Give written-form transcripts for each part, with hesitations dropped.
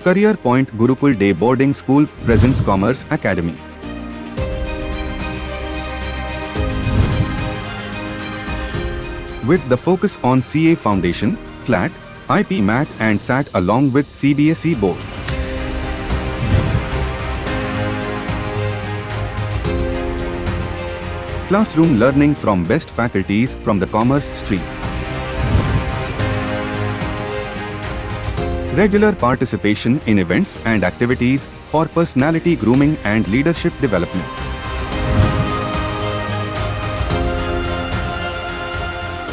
Career Point Gurukul Day Boarding School presents Commerce Academy. With the focus on CA Foundation, CLAT, IP MAT and SAT along with CBSE board. Classroom learning from best faculties from the commerce stream. Regular participation in events and activities for personality grooming and leadership development.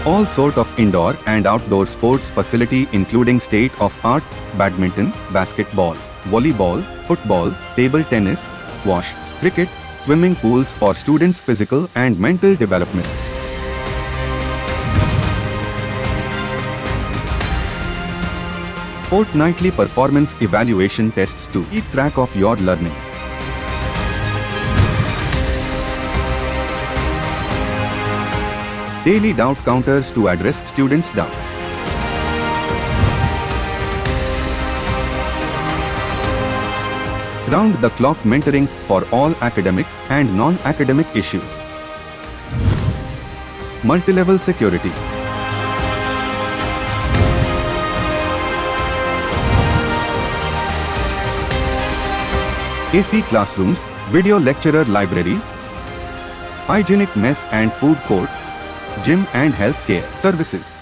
All sort of indoor and outdoor sports facility including state-of-art badminton, basketball, volleyball, football, table tennis, squash, cricket, swimming pools for students' physical and mental development. Fortnightly performance evaluation tests to keep track of your learnings. Daily doubt counters to address students' doubts. Round-the-clock mentoring for all academic and non-academic issues. Multi-level security. AC classrooms, video lecturer library, hygienic mess and food court, gym and health care services.